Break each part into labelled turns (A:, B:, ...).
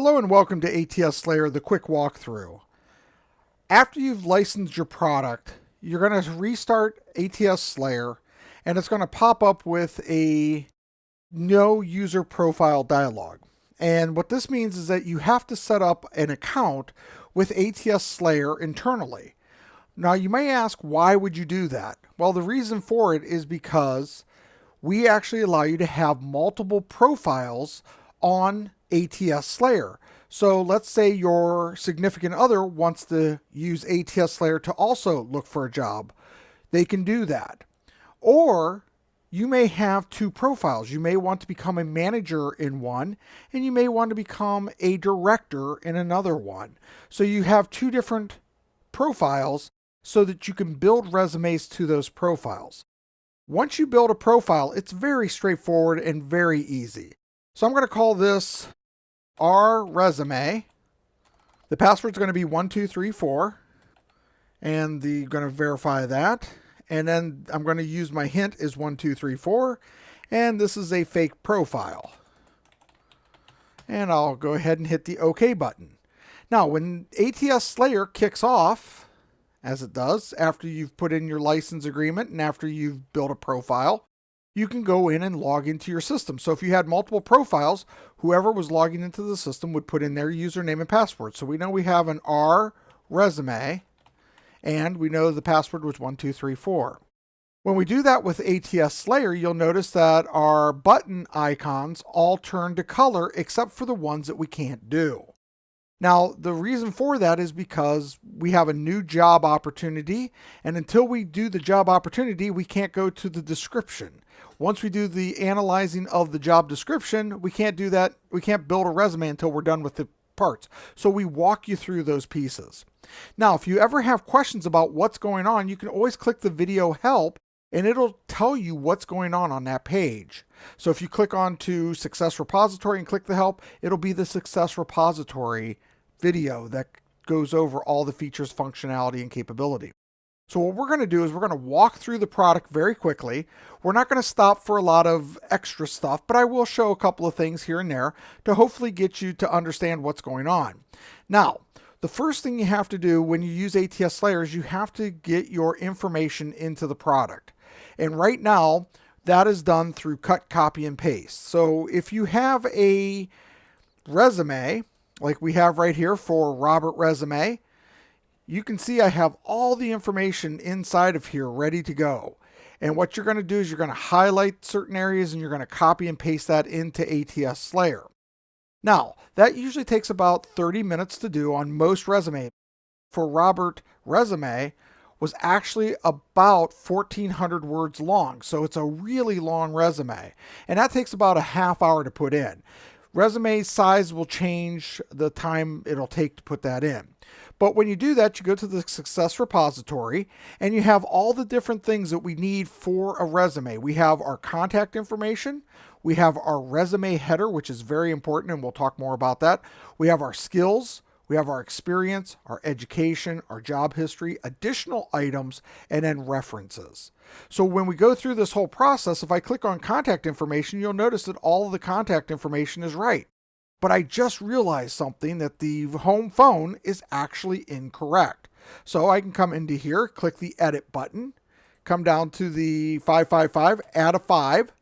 A: Hello and welcome to ATS Slayer, the quick walkthrough. After you've licensed your product, you're going to restart ATS Slayer and it's going to pop up with a no user profile dialog. And what this means is that you have to set up an account with ATS Slayer internally. Now you may ask, why would you do that? Well, the reason for it is because we actually allow you to have multiple profiles on ATS Slayer. So let's say your significant other wants to use ATS Slayer to also look for a job. They can do that. Or you may have two profiles. You may want to become a manager in one, and you may want to become a director in another one. So you have two different profiles so that you can build resumes to those profiles. Once you build a profile, it's very straightforward and very easy. So I'm going to call this our resume. The password is going to be 1234, and I'm going to verify that. And then I'm going to use my hint is 1234, and this is a fake profile. And I'll go ahead and hit the OK button. Now, when ATS Slayer kicks off, as it does after you've put in your license agreement and after you've built a profile, you can go in and log into your system. So if you had multiple profiles, whoever was logging into the system would put in their username and password. So we know we have an R resume, and we know the password was 1234. When we do that with ATS Slayer, you'll notice that our button icons all turn to color except for the ones that we can't do. Now, the reason for that is because we have a new job opportunity, and until we do the job opportunity, we can't go to the description. Once we do the analyzing of the job description, we can't do that. We can't build a resume until we're done with the parts. So we walk you through those pieces. Now, if you ever have questions about what's going on, you can always click the video help, and it'll tell you what's going on that page. So if you click on to Success Repository and click the help, it'll be the Success Repository video that goes over all the features, functionality, and capability. So what we're going to do is we're going to walk through the product very quickly. We're not going to stop for a lot of extra stuff, but I will show a couple of things here and there to hopefully get you to understand what's going on. Now, the first thing you have to do when you use ATS Slayer is you have to get your information into the product. And right now, that is done through cut, copy, and paste. So if you have a resume, like we have right here for Robert resume, you can see I have all the information inside of here ready to go. And what you're going to do is you're going to highlight certain areas and you're going to copy and paste that into ATS Slayer. Now, that usually takes about 30 minutes to do on most resumes. For Robert resume was actually about 1,400 words long. So it's a really long resume. And that takes about a half hour to put in. Resume size will change the time it'll take to put that in. But when you do that, you go to the Success Repository and you have all the different things that we need for a resume. We have our contact information. We have our resume header, which is very important, and we'll talk more about that. We have our skills. We have our experience, our education, our job history, additional items, and then references. So when we go through this whole process, if I click on contact information, you'll notice that all of the contact information is right. But I just realized something, that the home phone is actually incorrect. So I can come into here, click the edit button, come down to the 555, add a 5,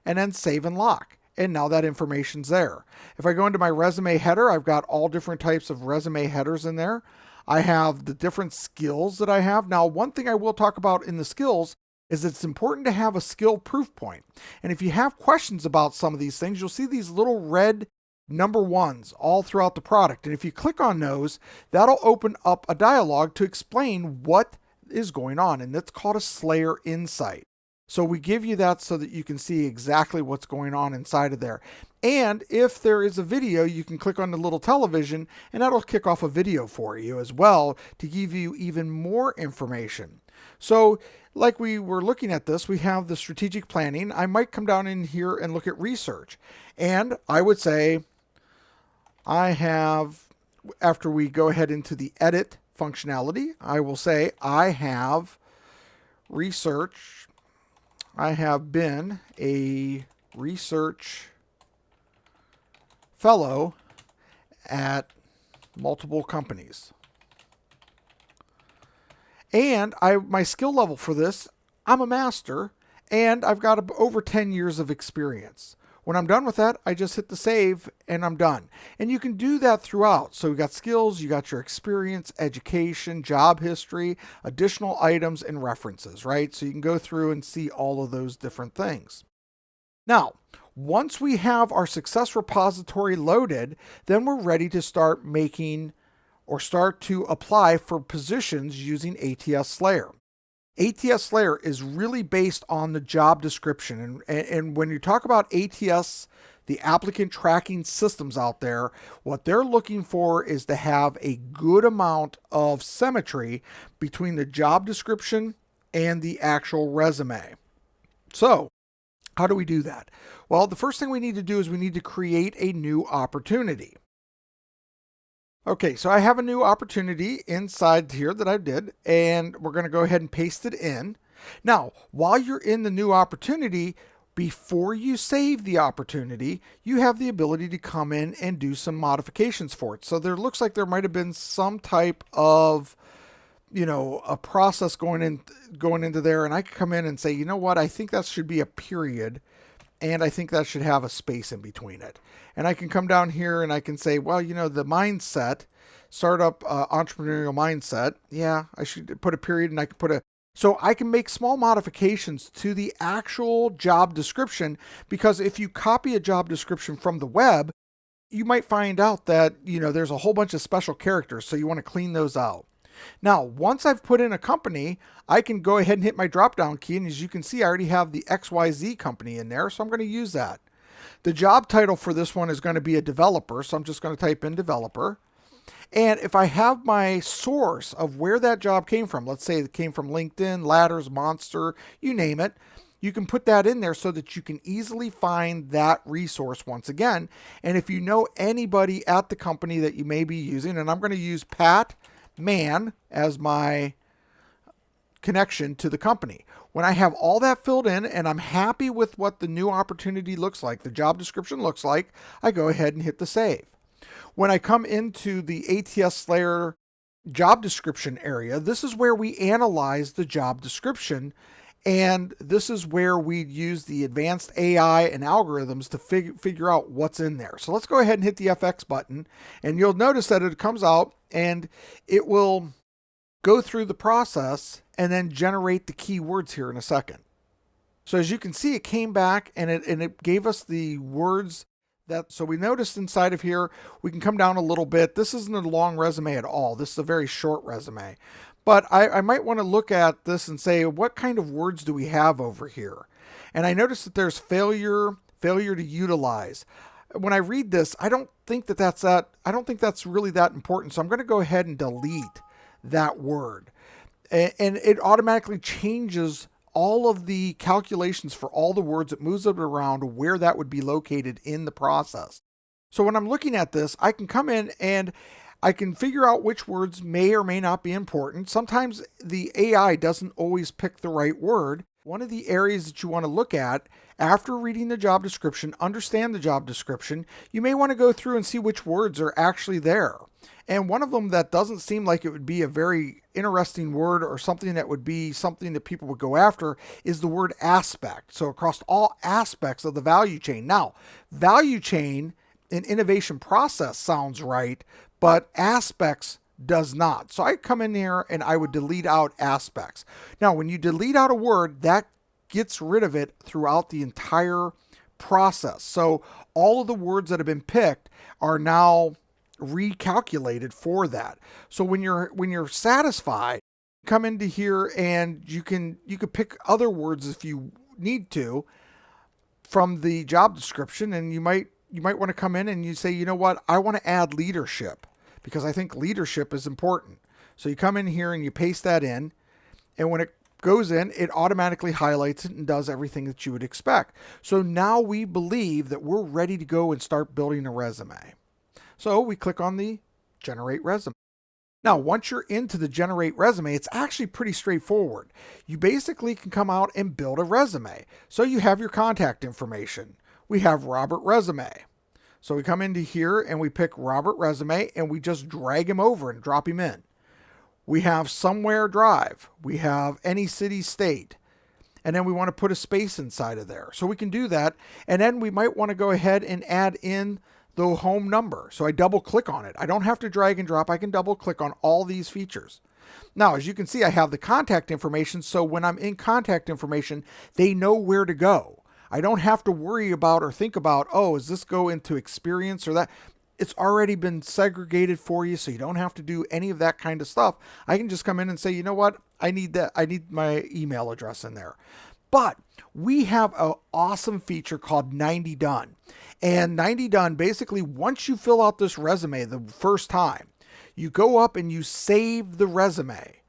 A: and then save and lock. And now that information's there. If I go into my resume header, I've got all different types of resume headers in there. I have the different skills that I have. Now, one thing I will talk about in the skills is it's important to have a skill proof point. And if you have questions about some of these things, you'll see these little red number ones all throughout the product. And if you click on those, that'll open up a dialog to explain what is going on. And that's called a Slayer Insight. So we give you that so that you can see exactly what's going on inside of there. And if there is a video, you can click on the little television and that'll kick off a video for you as well to give you even more information. So like we were looking at this, we have the strategic planning. I might come down in here and look at research. And I would say I have, after we go ahead into the edit functionality, I will say I have research. I have been a research fellow at multiple companies. And my skill level for this, I'm a master, and I've got over 10 years of experience. When I'm done with that, I just hit the save and I'm done. And you can do that throughout. So you got skills, you got your experience, education, job history, additional items, and references, right? So you can go through and see all of those different things. Now, once we have our success repository loaded, then we're ready to start making or start to apply for positions using ATS Slayer. ATS Slayer is really based on the job description. And when you talk about ATS, the applicant tracking systems out there, what they're looking for is to have a good amount of symmetry between the job description and the actual resume. So, how do we do that? Well, the first thing we need to do is we need to create a new opportunity. Okay, so I have a new opportunity inside here that I did, and we're going to go ahead and paste it in. Now, while you're in the new opportunity, before you save the opportunity, you have the ability to come in and do some modifications for it. So there looks like there might have been some type of, a process going into there, and I could come in and say, you know what, I think that should be a period, and I think that should have a space in between it. And I can come down here and I can say, well, the mindset, startup entrepreneurial mindset. Yeah, I should put a period and I can so I can make small modifications to the actual job description, because if you copy a job description from the web, you might find out that, there's a whole bunch of special characters. So you want to clean those out. Now, once I've put in a company, I can go ahead and hit my drop down key. And as you can see, I already have the XYZ company in there. So I'm going to use that. The job title for this one is going to be a developer. So I'm just going to type in developer. And if I have my source of where that job came from, let's say it came from LinkedIn, Ladders, Monster, you name it, you can put that in there so that you can easily find that resource once again. And if you know anybody at the company that you may be using, and I'm going to use Pat Man as my connection to the company. When I have all that filled in and I'm happy with what the new opportunity looks like, the job description looks like, I go ahead and hit the save. When I come into the ATS Slayer job description area, this is where we analyze the job description, and this is where we use the advanced AI and algorithms to figure out what's in there. So let's go ahead and hit the FX button, and you'll notice that it comes out and it will go through the process and then generate the keywords here in a second. So as you can see, it came back and it gave us the words so we noticed inside of here, we can come down a little bit. This isn't a long resume at all. This is a very short resume. But I might want to look at this and say, what kind of words do we have over here? And I noticed that there's failure to utilize. When I read this, I don't think that's really that important. So I'm going to go ahead and delete that word. And it automatically changes all of the calculations for all the words. It moves it around where that would be located in the process. So when I'm looking at this, I can come in and I can figure out which words may or may not be important. Sometimes the AI doesn't always pick the right word. One of the areas that you want to look at after reading the job description, understand the job description, you may want to go through and see which words are actually there. And one of them that doesn't seem like it would be a very interesting word or something that would be something that people would go after is the word aspect. So across all aspects of the value chain. Now, value chain and innovation process sounds right, but aspects does not. So I come in here and I would delete out aspects. Now, when you delete out a word, that gets rid of it throughout the entire process. So all of the words that have been picked are now recalculated for that. So when you're satisfied, come into here and you could pick other words if you need to from the job description, and you might want to come in and you say, you know what, I want to add leadership because I think leadership is important. So you come in here and you paste that in, and when it goes in, it automatically highlights it and does everything that you would expect. So now we believe that we're ready to go and start building a resume. So we click on the generate resume. Now, once you're into the generate resume, it's actually pretty straightforward. You basically can come out and build a resume. So you have your contact information. We have Robert resume. So we come into here and we pick Robert Resume and we just drag him over and drop him in. We have somewhere drive. We have any city, state. And then we want to put a space inside of there. So we can do that. And then we might want to go ahead and add in the home number. So I double click on it. I don't have to drag and drop. I can double click on all these features. Now, as you can see, I have the contact information. So when I'm in contact information, they know where to go. I don't have to worry about or think about, oh, does this go into experience or that? It's already been segregated for you, so you don't have to do any of that kind of stuff. I can just come in and say, you know what? I need that. I need my email address in there. But we have an awesome feature called 90 Done. And 90 Done, basically, once you fill out this resume the first time, you go up and you save the resume.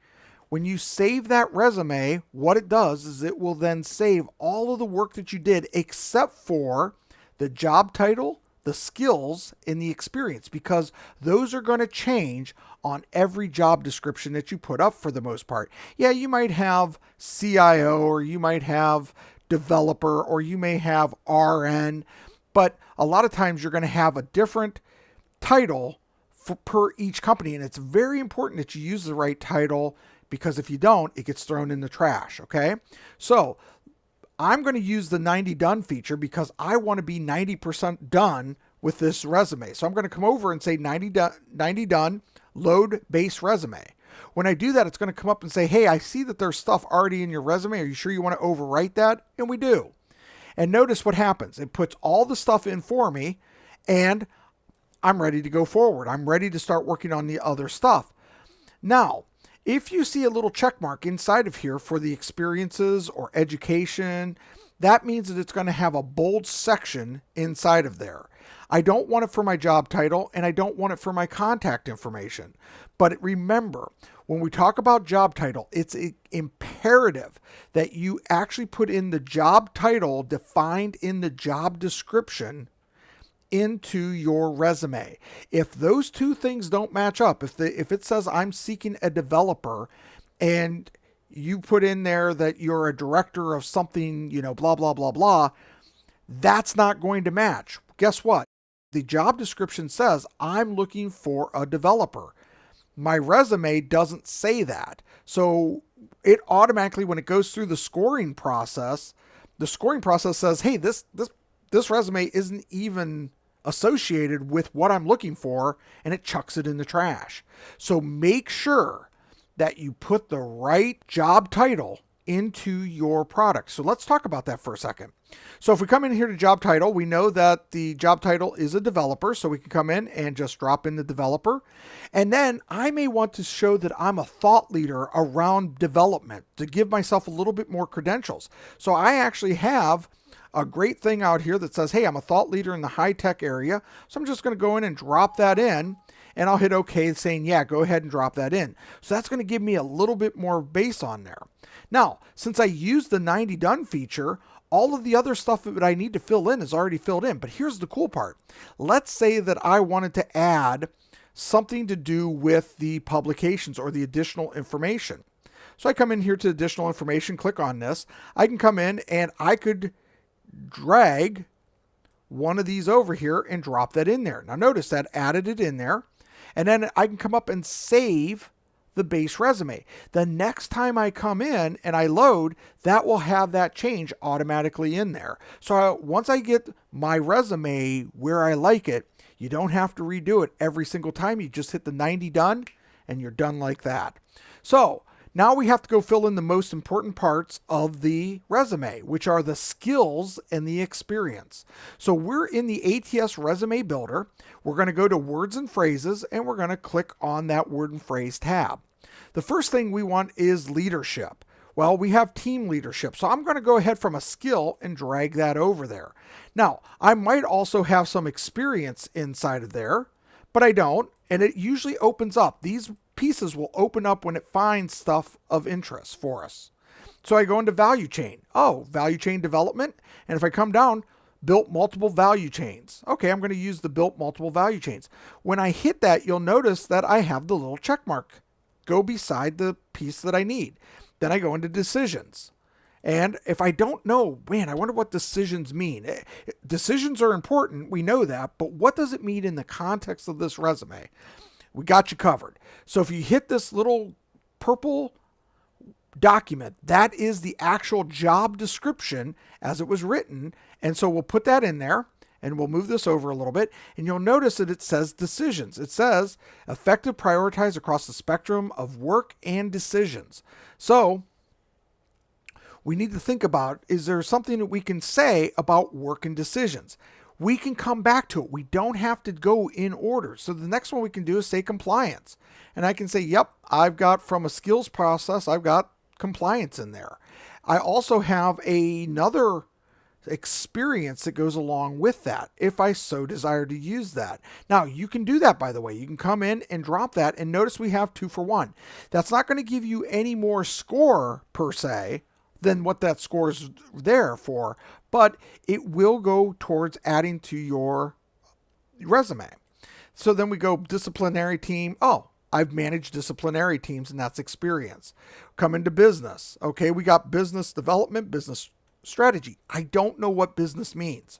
A: When you save that resume, what it does is it will then save all of the work that you did except for the job title, the skills, and the experience, because those are going to change on every job description that you put up for the most part. Yeah, you might have CIO or you might have developer or you may have RN, but a lot of times you're going to have a different title per each company, and it's very important that you use the right title, because if you don't, it gets thrown in the trash, okay? So I'm going to use the 90 Done feature because I want to be 90% done with this resume. So I'm going to come over and say 90 done, load base resume. When I do that, it's going to come up and say, hey, I see that there's stuff already in your resume. Are you sure you want to overwrite that? And we do. And notice what happens. It puts all the stuff in for me, and I'm ready to go forward. I'm ready to start working on the other stuff. Now, if you see a little check mark inside of here for the experiences or education, that means that it's going to have a bold section inside of there. I don't want it for my job title, and I don't want it for my contact information. But remember, when we talk about job title, it's imperative that you actually put in the job title defined in the job description into your resume. If those two things don't match up, if it says I'm seeking a developer and you put in there that you're a director of something, blah, blah, blah, blah, that's not going to match. Guess what? The job description says I'm looking for a developer. My resume doesn't say that. So it automatically, when it goes through the scoring process says, hey, this resume isn't even associated with what I'm looking for, and it chucks it in the trash. So make sure that you put the right job title into your product. So let's talk about that for a second. So if we come in here to job title, we know that the job title is a developer, so we can come in and just drop in the developer. And then I may want to show that I'm a thought leader around development to give myself a little bit more credentials. So I actually have a great thing out here that says, hey, I'm a thought leader in the high-tech area. So I'm just going to go in and drop that in, and I'll hit OK saying, yeah, go ahead and drop that in. So that's going to give me a little bit more base on there. Now, since I used the 90 Done feature, all of the other stuff that I need to fill in is already filled in. But here's the cool part. Let's say that I wanted to add something to do with the publications or the additional information. So I come in here to additional information, click on this. I can come in and I could drag one of these over here and drop that in there. Now notice that added it in there. And then I can come up and save the base resume. The next time I come in and I load, that will have that change automatically in there. So once I get my resume where I like it, you don't have to redo it every single time. You just hit the 90 Done and you're done like that. So now we have to go fill in the most important parts of the resume, which are the skills and the experience. So we're in the ATS Resume Builder. We're going to go to Words and Phrases, and we're going to click on that Word and Phrase tab. The first thing we want is leadership. Well, we have team leadership, so I'm going to go ahead from a skill and drag that over there. Now, I might also have some experience inside of there, but I don't, and it usually opens up. These pieces will open up when it finds stuff of interest for us. So I go into value chain. Oh, value chain development. And if I come down, built multiple value chains. Okay, I'm going to use the built multiple value chains. When I hit that, you'll notice that I have the little check mark go beside the piece that I need. Then I go into decisions. And if I don't know, man, I wonder what decisions mean. Decisions are important, we know that, but what does it mean in the context of this resume? We got you covered. So if you hit this little purple document, that is the actual job description as it was written. And so we'll put that in there and we'll move this over a little bit. And you'll notice that it says decisions. It says effective prioritize across the spectrum of work and decisions. So we need to think about, is there something that we can say about work and decisions? We can come back to it. We don't have to go in order. So the next one we can do is say compliance. And I can say, yep, I've got from a skills process, I've got compliance in there. I also have another experience that goes along with that if I so desire to use that. Now you can do that, by the way. You can come in and drop that, and notice we have 2 for 1. That's not going to give you any more score per se than what that score is there for, but it will go towards adding to your resume. So then we go disciplinary team. Oh, I've managed disciplinary teams, and that's experience. Come into business. Okay, we got business development, business strategy. I don't know what business means.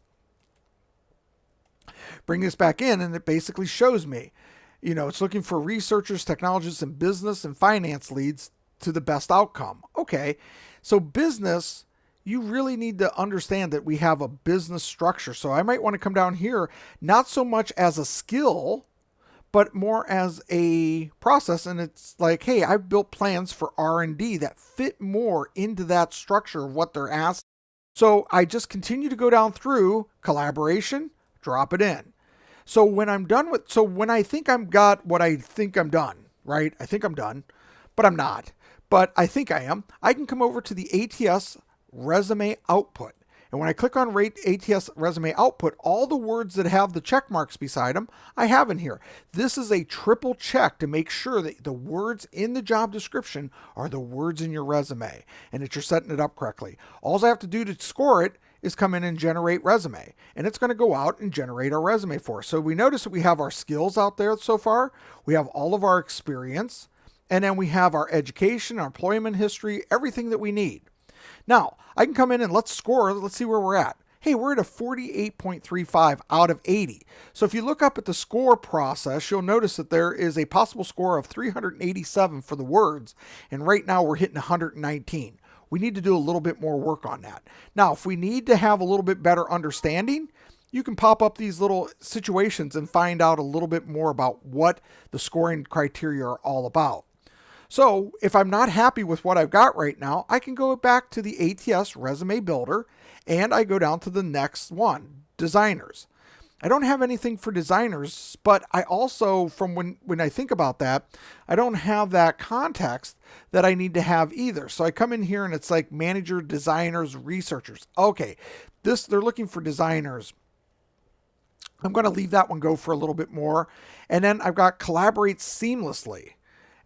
A: Bring this back in, and it basically shows me, it's looking for researchers, technologists, and business and finance leads to the best outcome. Okay, so business, you really need to understand that we have a business structure. So I might want to come down here, not so much as a skill, but more as a process. And it's like, hey, I've built plans for R&D that fit more into that structure of what they're asking. So I just continue to go down through collaboration, drop it in. So when I'm done when I think I'm got what I think I'm done, right? I think I'm done, but I'm not. But I think I am. I can come over to the ATS resume output. And when I click on ATS resume output, all the words that have the check marks beside them, I have in here. This is a triple check to make sure that the words in the job description are the words in your resume and that you're setting it up correctly. All I have to do to score it is come in and generate resume. And it's going to go out and generate our resume for us. So we notice that we have our skills out there so far. We have all of our experience. And then we have our education, our employment history, everything that we need. Now, I can come in and let's score. Let's see where we're at. Hey, we're at a 48.35 out of 80. So if you look up at the score process, you'll notice that there is a possible score of 387 for the words. And right now we're hitting 119. We need to do a little bit more work on that. Now, if we need to have a little bit better understanding, you can pop up these little situations and find out a little bit more about what the scoring criteria are all about. So if I'm not happy with what I've got right now, I can go back to the ATS resume builder and I go down to the next one, designers. I don't have anything for designers, but I also, from when I think about that, I don't have that context that I need to have either. So I come in here and it's like manager, designers, researchers. Okay, they're looking for designers. I'm going to leave that one go for a little bit more. And then I've got collaborate seamlessly.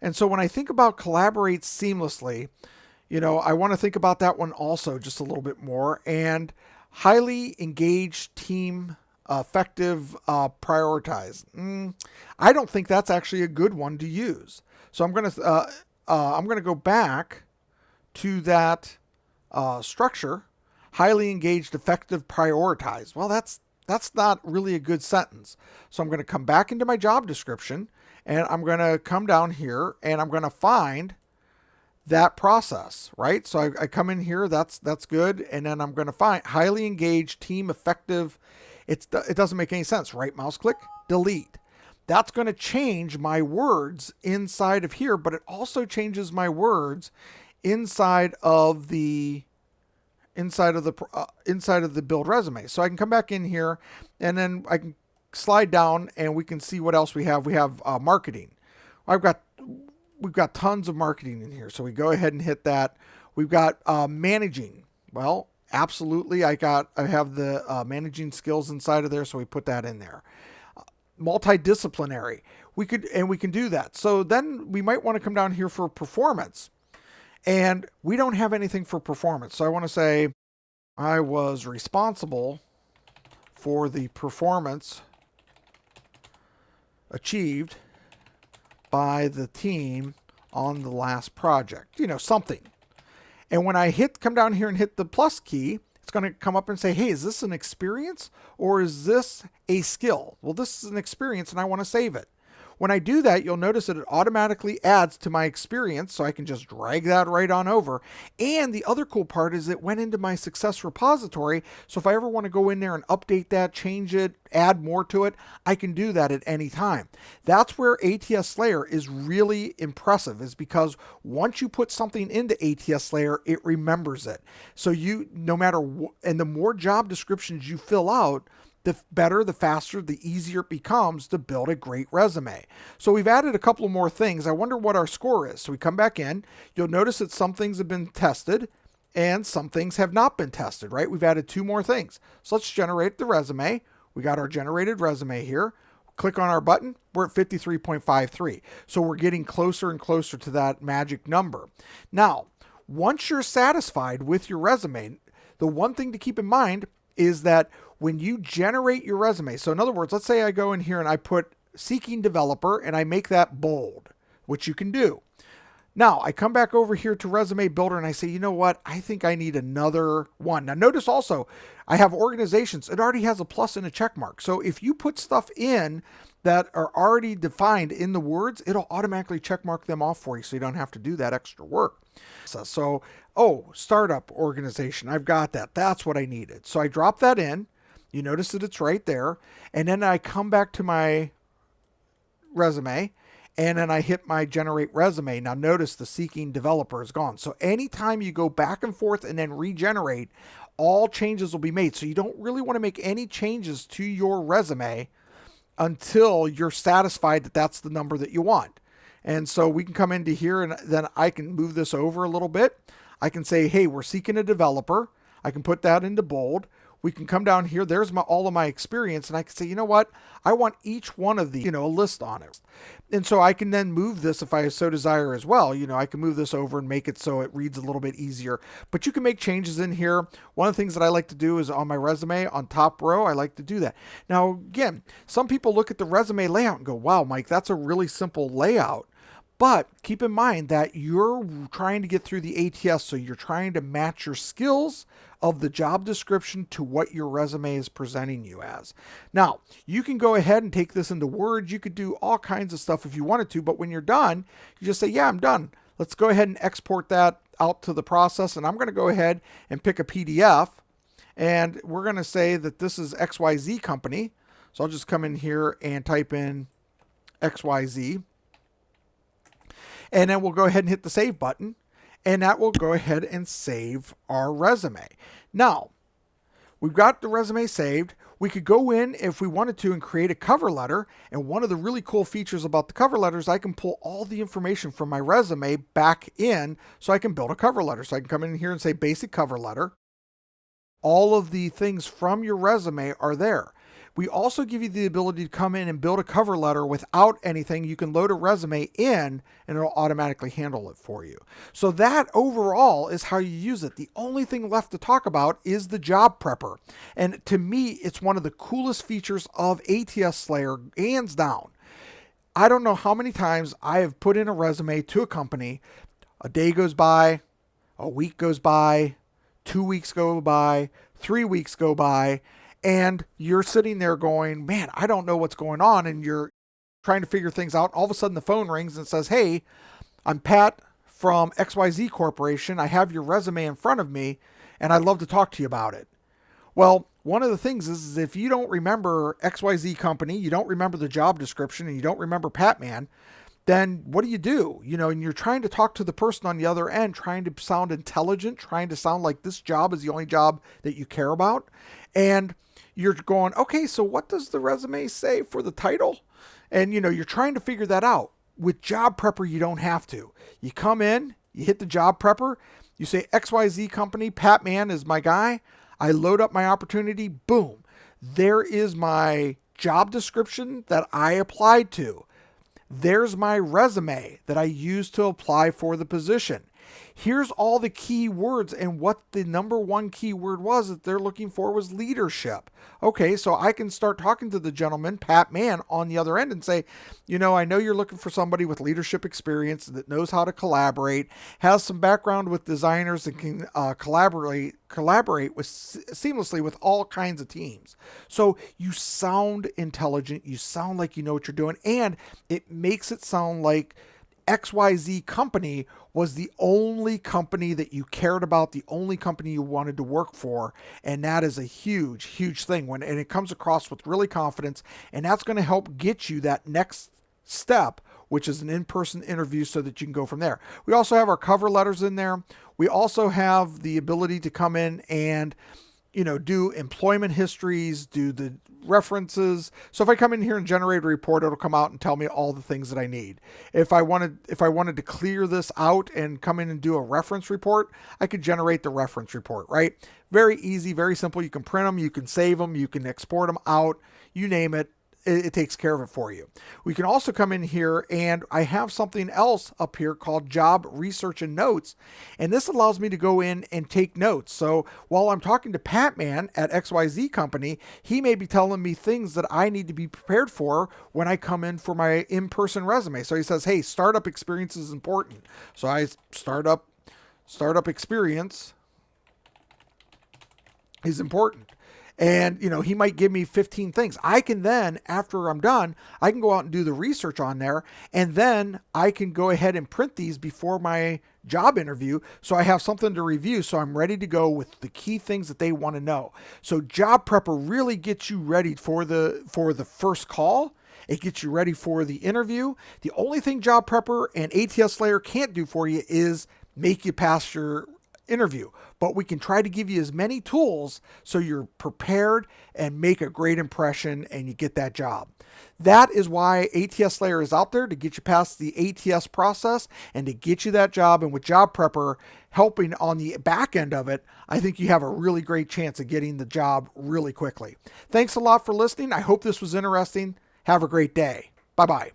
A: And so when I think about collaborate seamlessly, I want to think about that one also just a little bit more. And highly engaged team, effective, prioritize. I don't think that's actually a good one to use. So I'm going to go back to that structure. Highly engaged, effective, prioritize. Well, that's not really a good sentence. So I'm going to come back into my job description. And I'm going to come down here and I'm going to find that process, right? So I come in here, that's good. And then I'm going to find highly engaged, team, effective. It doesn't make any sense. Right mouse click, delete. That's going to change my words inside of here, but it also changes my words inside of the build resume. So I can come back in here and then I can slide down and we can see what else we have. We have marketing. We've got tons of marketing in here. So we go ahead and hit that. We've got managing. Well, absolutely. I have the managing skills inside of there. So we put that in there. Multidisciplinary. We can do that. So then we might want to come down here for performance. And we don't have anything for performance. So I want to say I was responsible for the performance achieved by the team on the last project, something. And when I come down here and hit the plus key, it's going to come up and say, hey, is this an experience or is this a skill? Well, this is an experience and I want to save it. When I do that, you'll notice that it automatically adds to my experience, so I can just drag that right on over. And the other cool part is it went into my success repository, so if I ever want to go in there and update that, change it, add more to it, I can do that at any time. That's where ATS Slayer is really impressive, is because once you put something into ATS Slayer, it remembers it. So no matter and the more job descriptions you fill out, the better, the faster, the easier it becomes to build a great resume. So we've added a couple more things. I wonder what our score is. So we come back in. You'll notice that some things have been tested and some things have not been tested, right? We've added 2 more things. So let's generate the resume. We got our generated resume here. Click on our button. We're at 53.53. So we're getting closer and closer to that magic number. Now, once you're satisfied with your resume, the one thing to keep in mind is that when you generate your resume, so in other words, let's say I go in here and I put seeking developer and I make that bold, which you can do. Now I come back over here to resume builder and I say, you know what? I think I need another one. Now notice also I have organizations. It already has a plus and a check mark. So if you put stuff in that are already defined in the words, it'll automatically check mark them off for you, so you don't have to do that extra work. So, startup organization, I've got that. That's what I needed. So I drop that in. You notice that it's right there. And then I come back to my resume and then I hit my generate resume. Now notice the seeking developer is gone. So anytime you go back and forth and then regenerate, all changes will be made. So you don't really want to make any changes to your resume until you're satisfied that that's the number that you want. And so we can come into here and then I can move this over a little bit. I can say, hey, we're seeking a developer. I can put that into bold. We can come down here. There's all of my experience. And I can say, you know what? I want each one of these, a list on it. And so I can then move this if I so desire as well. I can move this over and make it so it reads a little bit easier. But you can make changes in here. One of the things that I like to do is on my resume, on top row, I like to do that. Now, again, some people look at the resume layout and go, wow, Mike, that's a really simple layout. But keep in mind that you're trying to get through the ATS, so you're trying to match your skills of the job description to what your resume is presenting you as. Now, you can go ahead and take this into Word. You could do all kinds of stuff if you wanted to, but when you're done, you just say, yeah, I'm done. Let's go ahead and export that out to the process, and I'm going to go ahead and pick a PDF, and we're going to say that this is XYZ company. So I'll just come in here and type in XYZ. And then we'll go ahead and hit the save button, and that will go ahead and save our resume. Now, we've got the resume saved. We could go in if we wanted to and create a cover letter. And one of the really cool features about the cover letter is I can pull all the information from my resume back in so I can build a cover letter. So I can come in here and say basic cover letter. All of the things from your resume are there. We also give you the ability to come in and build a cover letter without anything. You can load a resume in and it'll automatically handle it for you. So that overall is how you use it. The only thing left to talk about is the job prepper. And to me, it's one of the coolest features of ATS Slayer, hands down. I don't know how many times I have put in a resume to a company. A day goes by, a week goes by, 2 weeks go by, 3 weeks go by, and you're sitting there going, man, I don't know what's going on. And you're trying to figure things out. All of a sudden the phone rings and says, hey, I'm Pat from XYZ Corporation. I have your resume in front of me and I'd love to talk to you about it. Well, one of the things is if you don't remember XYZ company, you don't remember the job description, and you don't remember Patman, then what do? And you're trying to talk to the person on the other end, trying to sound intelligent, trying to sound like this job is the only job that you care about. And you're going, okay, so what does the resume say for the title? And, you're trying to figure that out. With Job Prepper, you don't have to. You come in, you hit the Job Prepper, you say XYZ company, Patman is my guy. I load up my opportunity, boom. There is my job description that I applied to. There's my resume that I used to apply for the position. Here's all the key words, and what the number one key word was that they're looking for was leadership. Okay, so I can start talking to the gentleman, Pat Mann, on the other end and say, I know you're looking for somebody with leadership experience that knows how to collaborate, has some background with designers, and can collaborate with seamlessly with all kinds of teams. So you sound intelligent, you sound like you know what you're doing, and it makes it sound like XYZ company was the only company that you cared about, the only company you wanted to work for. And that is a huge, huge thing and it comes across with really confidence. And that's going to help get you that next step, which is an in-person interview, so that you can go from there. We also have our cover letters in there. We also have the ability to come in and do employment histories, do the references. So if I come in here and generate a report, it'll come out and tell me all the things that I need. If I wanted to clear this out and come in and do a reference report, I could generate the reference report, right? Very easy, very simple. You can print them, you can save them, you can export them out, you name it. It takes care of it for you. We can also come in here, and I have something else up here called Job Research and Notes. And this allows me to go in and take notes. So while I'm talking to Pat Mann at XYZ company, he may be telling me things that I need to be prepared for when I come in for my in-person resume. So he says, hey, startup experience is important. So I startup experience is important. And, he might give me 15 things. I can then, after I'm done, I can go out and do the research on there. And then I can go ahead and print these before my job interview. So I have something to review. So I'm ready to go with the key things that they want to know. So Job Prepper really gets you ready for the first call. It gets you ready for the interview. The only thing Job Prepper and ATS Slayer can't do for you is make you pass your interview, but we can try to give you as many tools so you're prepared and make a great impression and you get that job. That is why ATS Slayer is out there, to get you past the ATS process and to get you that job. And with Job Prepper helping on the back end of it, I think you have a really great chance of getting the job really quickly. Thanks a lot for listening. I hope this was interesting. Have a great day. Bye-bye.